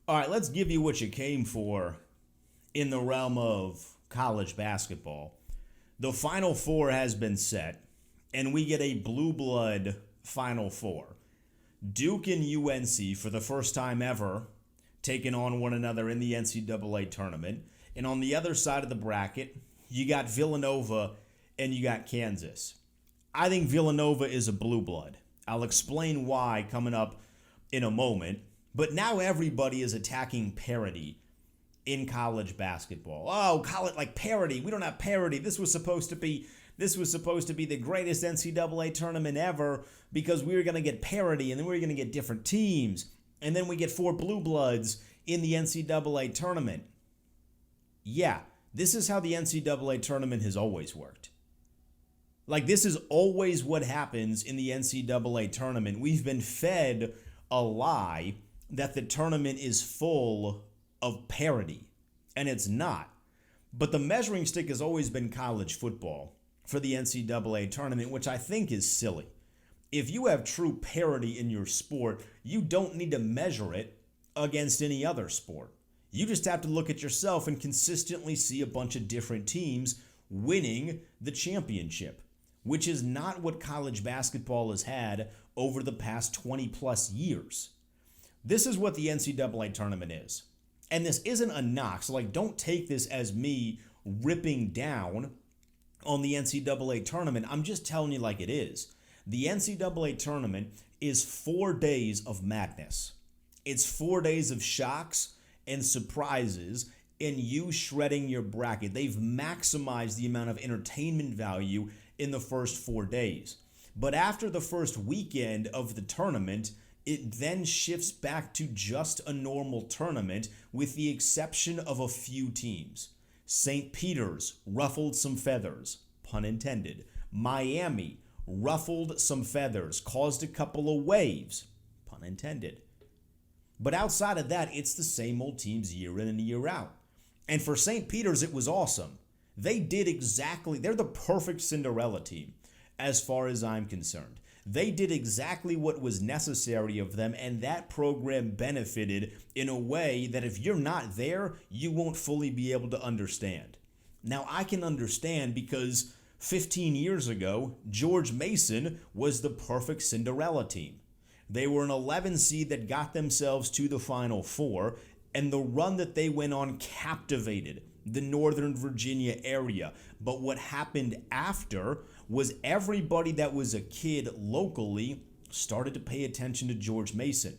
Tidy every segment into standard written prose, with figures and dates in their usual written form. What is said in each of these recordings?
All right, let's give you what you came for in the realm of college basketball. The Final Four has been set, and we get a blue blood Final Four. Duke and UNC, for the first time ever, taking on one another in the NCAA tournament. And on the other side of the bracket, you got Villanova and you got Kansas. I think Villanova is a blue blood. I'll explain why coming up in a moment. But now everybody is attacking parity in college basketball. Oh, call it like parity. We don't have parity. This was supposed to be the greatest NCAA tournament ever because we were going to get parity and then we were going to get different teams. And then we get four blue bloods in the NCAA tournament. Yeah, this is how the NCAA tournament has always worked. Like, this is always what happens in the NCAA tournament. We've been fed a lie that the tournament is full of parity, and it's not. But the measuring stick has always been college football for the NCAA tournament, which I think is silly. If you have true parity in your sport, you don't need to measure it against any other sport. You just have to look at yourself and consistently see a bunch of different teams winning the championship, which is not what college basketball has had over the past 20 plus years. This is what the NCAA tournament is. And this isn't a knock, so don't take this as me ripping down on the NCAA tournament. I'm just telling you like it is. The NCAA tournament is 4 days of madness. It's 4 days of shocks and surprises and you shredding your bracket. They've maximized the amount of entertainment value in the first 4 days. But after the first weekend of the tournament, it then shifts back to just a normal tournament with the exception of a few teams. St. Peter's ruffled some feathers, pun intended. Miami ruffled some feathers, caused a couple of waves, pun intended. But outside of that, it's the same old teams year in and year out. And for St. Peter's, it was awesome. They're the perfect Cinderella team as far as I'm concerned. They did exactly what was necessary of them, and that program benefited in a way that if you're not there, you won't fully be able to understand. Now, I can understand because 15 years ago, George Mason was the perfect Cinderella team. They were an 11 seed that got themselves to the Final Four, and the run that they went on captivated the Northern Virginia area. But what happened after was everybody that was a kid locally started to pay attention to George Mason.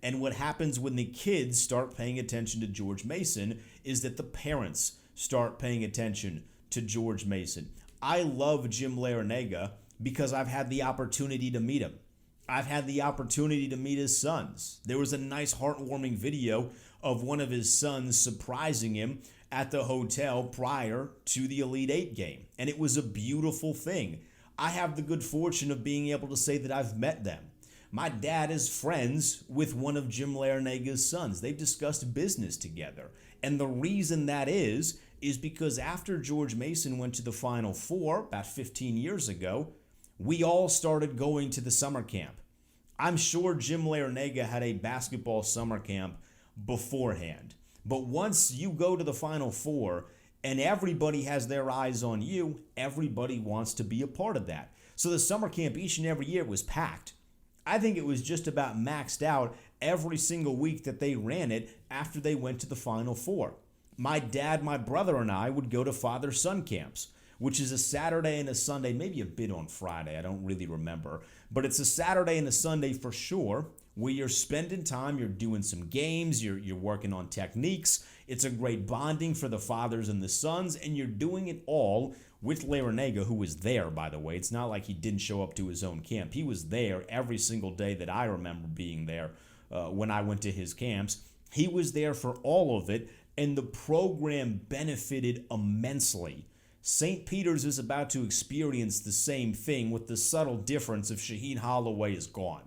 And what happens when the kids start paying attention to George Mason is that the parents start paying attention to George Mason. I love Jim Larrañaga because I've had the opportunity to meet him. I've had the opportunity to meet his sons. There was a nice heartwarming video of one of his sons surprising him at the hotel prior to the Elite Eight game. And it was a beautiful thing. I have the good fortune of being able to say that I've met them. My dad is friends with one of Jim Larrañaga's sons. They've discussed business together. And the reason that is because after George Mason went to the Final Four about 15 years ago, we all started going to the summer camp. I'm sure Jim Larrañaga had a basketball summer camp beforehand. But once you go to the Final Four and everybody has their eyes on you, everybody wants to be a part of that. So the summer camp each and every year was packed. I think it was just about maxed out every single week that they ran it after they went to the Final Four. My dad, my brother, and I would go to father-son camps, which is a Saturday and a Sunday, maybe a bit on Friday, I don't really remember. But it's a Saturday and a Sunday for sure, where you're spending time, you're doing some games, you're working on techniques. It's a great bonding for the fathers and the sons, and you're doing it all with Larrañaga, who was there, by the way. It's not like he didn't show up to his own camp. He was there every single day that I remember being there when I went to his camps. He was there for all of it, and the program benefited immensely. St. Peter's is about to experience the same thing with the subtle difference of Shaheen Holloway is gone.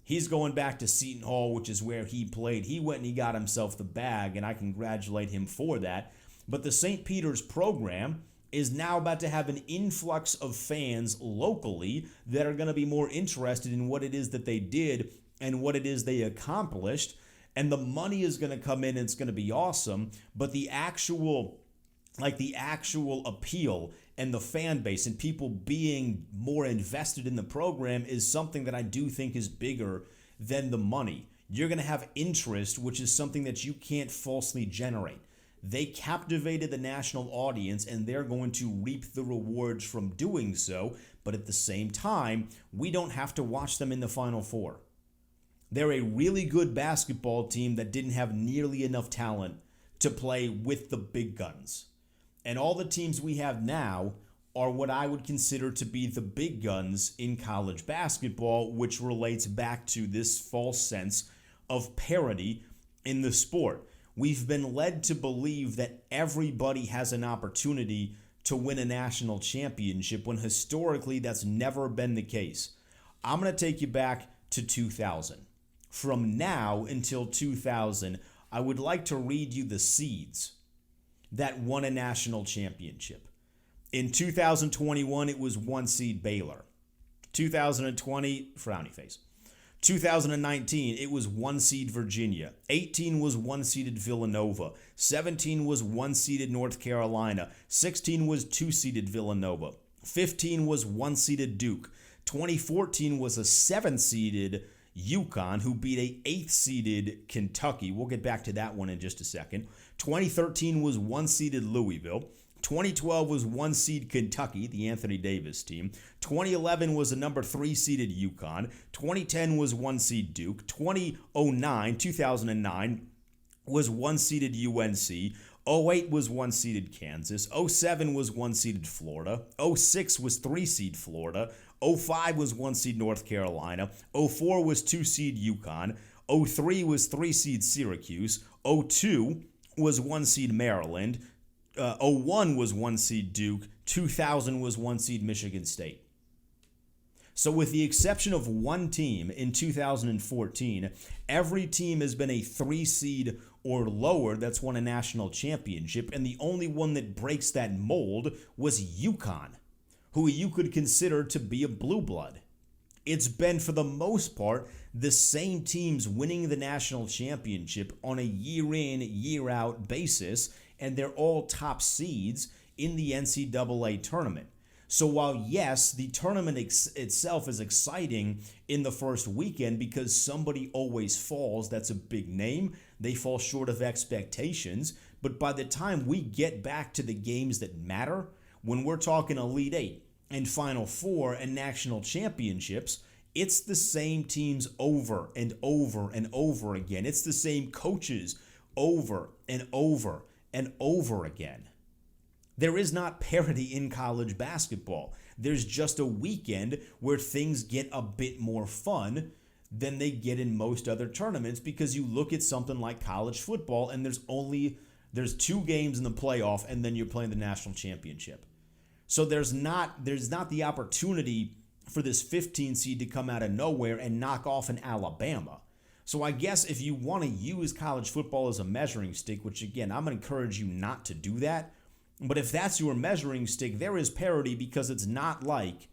He's going back to Seton Hall, which is where he played. He went and he got himself the bag, and I congratulate him for that. But the St. Peter's program is now about to have an influx of fans locally that are going to be more interested in what it is that they did and what it is they accomplished. And the money is going to come in and it's going to be awesome, but the actual appeal and the fan base and people being more invested in the program is something that I do think is bigger than the money. You're going to have interest, which is something that you can't falsely generate. They captivated the national audience and they're going to reap the rewards from doing so, but at the same time, we don't have to watch them in the Final Four. They're a really good basketball team that didn't have nearly enough talent to play with the big guns. And all the teams we have now are what I would consider to be the big guns in college basketball, which relates back to this false sense of parity in the sport. We've been led to believe that everybody has an opportunity to win a national championship when historically that's never been the case. I'm going to take you back to 2000. From now until 2000, I would like to read you the seeds that won a national championship. In 2021, it was 1 seed Baylor. 2020, frowny face. 2019, it was 1 seed Virginia. 18 was 1 seeded Villanova. 17 was 1 seeded North Carolina. 16 was 2 seeded Villanova. 15 was 1 seeded Duke. 2014 was a 7 seeded UConn, who beat a 8th seeded Kentucky. We'll get back to that one in just a second. 2013 was 1 seeded Louisville. 2012 was 1 seed Kentucky, the Anthony Davis team. 2011 was a number 3 seeded UConn. 2010 was 1 seed Duke. 2009 was 1 seeded UNC. 08 was 1 seeded Kansas. 07 was 1 seeded Florida. 06 was 3 seed Florida. 05 was 1 seed North Carolina. 04 was 2 seed UConn. 03 was 3 seed Syracuse. 02 was 1 seed Maryland. 01 was 1 seed Duke. 2000 was 1 seed Michigan State. So with the exception of one team in 2014, every team has been a 3 seed or lower that's won a national championship, and the only one that breaks that mold was UConn, who you could consider to be a blue blood. It's been, for the most part, the same teams winning the national championship on a year-in, year-out basis, and they're all top seeds in the NCAA tournament. So while, yes, the tournament itself is exciting in the first weekend because somebody always falls, that's a big name, they fall short of expectations, but by the time we get back to the games that matter, when we're talking Elite Eight and Final Four and national championships, it's the same teams over and over and over again. It's the same coaches over and over and over again. There is not parity in college basketball. There's just a weekend where things get a bit more fun than they get in most other tournaments, because you look at something like college football and there's 2 games in the playoff and then you're playing the national championship. So there's not the opportunity for this 15 seed to come out of nowhere and knock off an Alabama. So I guess if you want to use college football as a measuring stick, which again, I'm going to encourage you not to do that, but if that's your measuring stick, there is parity, because it's not like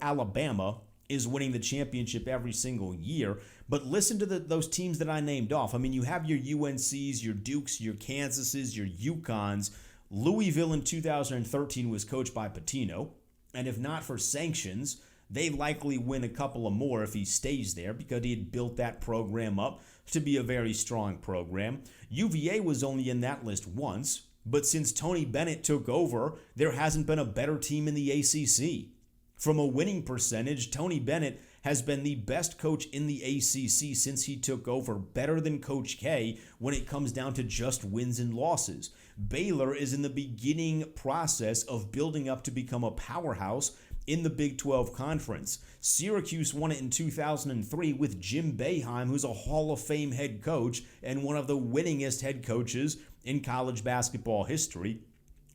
Alabama is winning the championship every single year. But listen to those teams that I named off. I mean, you have your UNCs, your Dukes, your Kansases, your UConns. Louisville in 2013 was coached by Pitino, and if not for sanctions, they likely win a couple of more if he stays there, because he had built that program up to be a very strong program. UVA was only in that list once, but since Tony Bennett took over, there hasn't been a better team in the ACC. From a winning percentage, Tony Bennett has been the best coach in the ACC since he took over, better than Coach K when it comes down to just wins and losses. Baylor is in the beginning process of building up to become a powerhouse in the Big 12 Conference. Syracuse won it in 2003 with Jim Boeheim, who's a Hall of Fame head coach and one of the winningest head coaches in college basketball history.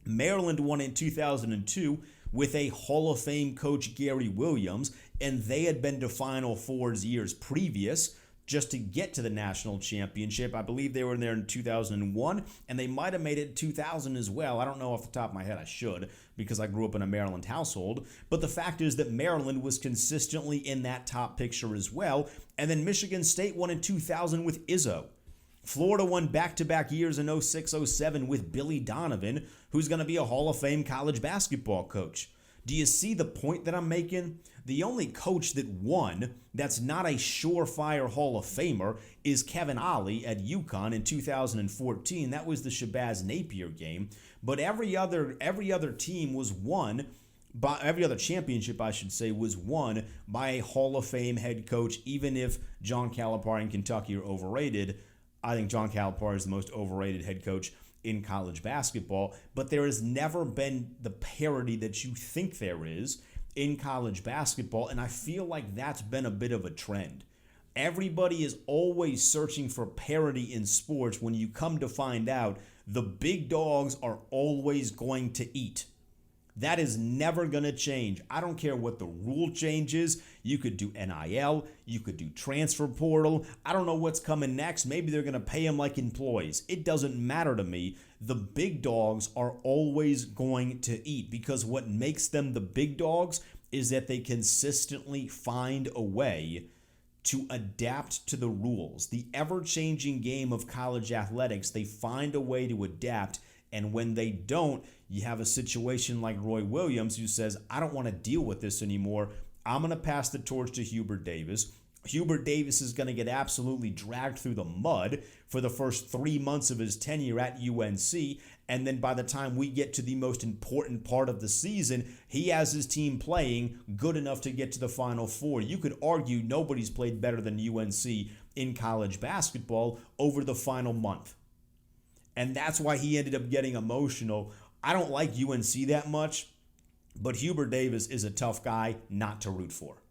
Maryland won in 2002 with a Hall of Fame coach, Gary Williams, and they had been to Final Fours years previous. just to get to the national championship. I believe they were in there in 2001, and they might have made it 2000 as well. I don't know off the top of my head. I should, because I grew up in a Maryland household. But the fact is that Maryland was consistently in that top picture as well. And then Michigan State won in 2000 with Izzo. Florida won back-to-back years in 06, 07 with Billy Donovan, who's going to be a Hall of Fame college basketball coach. Do you see the point that I'm making? The only coach that won that's not a surefire Hall of Famer is Kevin Ollie at UConn in 2014. That was the Shabazz Napier game. But every other team was won by every other championship, I should say, was won by a Hall of Fame head coach. Even if John Calipari in Kentucky are overrated, I think John Calipari is the most overrated head coach in college basketball, but there has never been the parity that you think there is in college basketball, and I feel like that's been a bit of a trend. Everybody is always searching for parity in sports when you come to find out the big dogs are always going to eat. That is never going to change. I don't care what the rule changes. You could do NIL. You could do transfer portal. I don't know what's coming next. Maybe they're going to pay them like employees. It doesn't matter to me. The big dogs are always going to eat, because what makes them the big dogs is that they consistently find a way to adapt to the rules. The ever-changing game of college athletics, they find a way to adapt. And when they don't, you have a situation like Roy Williams, who says, I don't want to deal with this anymore. I'm going to pass the torch to Hubert Davis. Hubert Davis is going to get absolutely dragged through the mud for the first 3 months of his tenure at UNC. And then by the time we get to the most important part of the season, he has his team playing good enough to get to the Final Four. You could argue nobody's played better than UNC in college basketball over the final month. And that's why he ended up getting emotional. I don't like UNC that much, but Hubert Davis is a tough guy not to root for,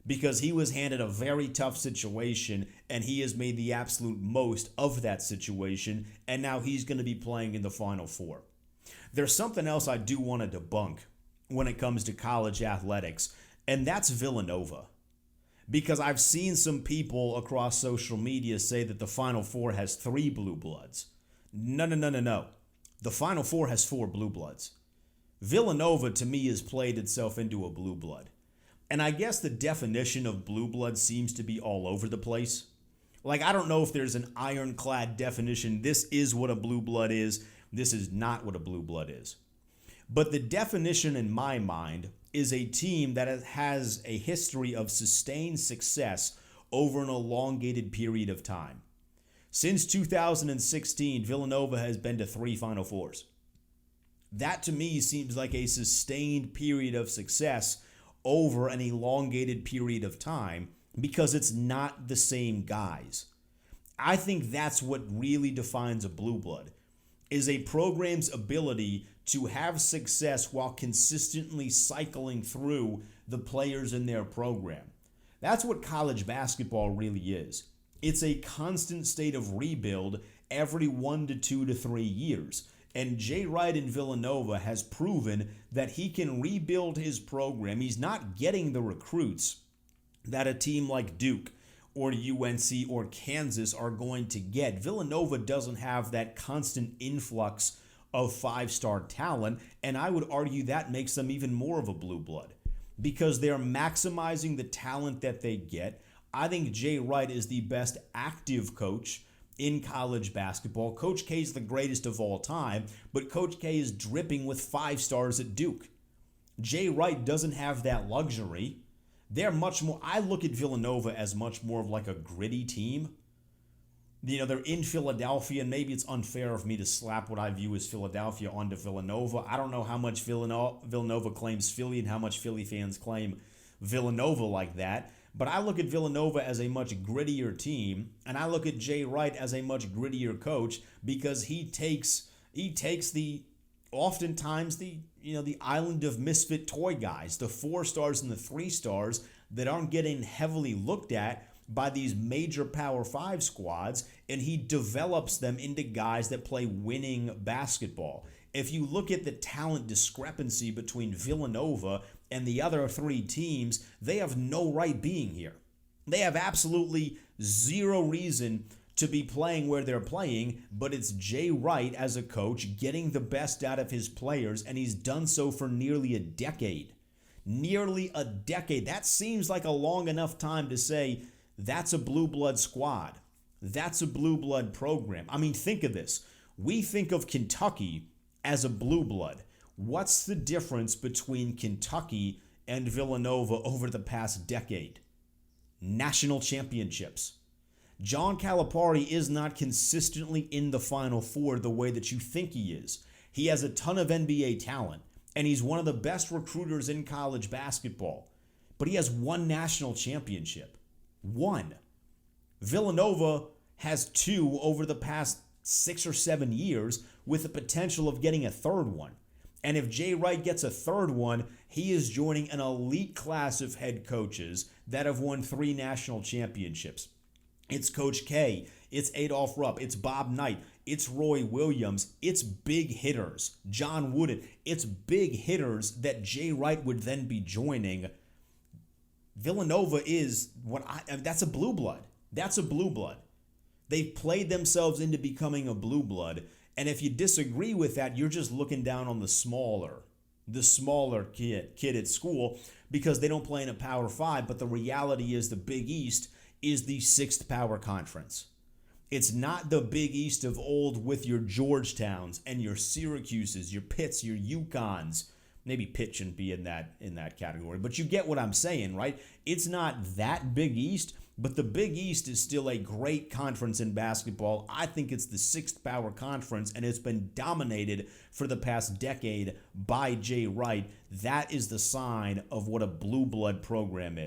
because he was handed a very tough situation, and he has made the absolute most of that situation, and now he's going to be playing in the Final Four. There's something else I do want to debunk when it comes to college athletics, and that's Villanova. Because I've seen some people across social media say that the Final Four has 3 blue bloods. No. The Final Four has 4 blue bloods. Villanova, to me, has played itself into a blue blood. And I guess the definition of blue blood seems to be all over the place. Like, I don't know if there's an ironclad definition. This is what a blue blood is. This is not what a blue blood is. But the definition in my mind is a team that has a history of sustained success over an elongated period of time. Since 2016, Villanova has been to 3 Final Fours. That to me seems like a sustained period of success over an elongated period of time, because it's not the same guys. I think that's what really defines a blue blood, is a program's ability to have success while consistently cycling through the players in their program. That's what college basketball really is. It's a constant state of rebuild every 1 to 2 to 3 years. And Jay Wright in Villanova has proven that he can rebuild his program. He's not getting the recruits that a team like Duke or UNC or Kansas are going to get. Villanova doesn't have that constant influx of 5-star talent, and I would argue that makes them even more of a blue blood, because they're maximizing the talent that they get. I think Jay Wright is the best active coach in college basketball. Coach K is the greatest of all time, but Coach K is dripping with 5 stars at Duke. Jay Wright doesn't have that luxury. They're much more, I look at Villanova as much more of like a gritty team. You know, they're in Philadelphia, and maybe it's unfair of me to slap what I view as Philadelphia onto Villanova. I don't know how much Villanova claims Philly and how much Philly fans claim Villanova like that. But I look at Villanova as a much grittier team, and I look at Jay Wright as a much grittier coach, because he takes the oftentimes the island of misfit toy guys, the 4 stars and the 3 stars that aren't getting heavily looked at by these major Power 5 squads, and he develops them into guys that play winning basketball. If you look at the talent discrepancy between Villanova and the other 3 teams, they have no right being here. They have absolutely zero reason to be playing where they're playing, but it's Jay Wright as a coach getting the best out of his players, and he's done so for nearly a decade. Nearly a decade. That seems like a long enough time to say that's a blue blood squad. That's a blue blood program. I mean, think of this. We think of Kentucky as a blue blood. What's the difference between Kentucky and Villanova over the past decade? National championships. John Calipari is not consistently in the Final Four the way that you think he is. He has a ton of NBA talent, and he's one of the best recruiters in college basketball. But he has one national championship. One. Villanova has two over the past 6 or 7 years with the potential of getting a third one. And if Jay Wright gets a third one, he is joining an elite class of head coaches that have won 3 national championships. It's Coach K, it's Adolph Rupp, it's Bob Knight, it's Roy Williams, it's big hitters, John Wooden, it's big hitters that Jay Wright would then be joining. Villanova is that's a blue blood. That's a blue blood. They've played themselves into becoming a blue blood. And if you disagree with that, you're just looking down on the smaller kid at school because they don't play in a Power 5. But the reality is the Big East is the 6th power conference. It's not the Big East of old with your Georgetowns and your Syracuses, your Pitts, your UConns. Maybe Pitt shouldn't be in that category, but you get what I'm saying, right? It's not that Big East, but the Big East is still a great conference in basketball. I think it's the 6th power conference, and it's been dominated for the past decade by Jay Wright. That is the sign of what a blue blood program is.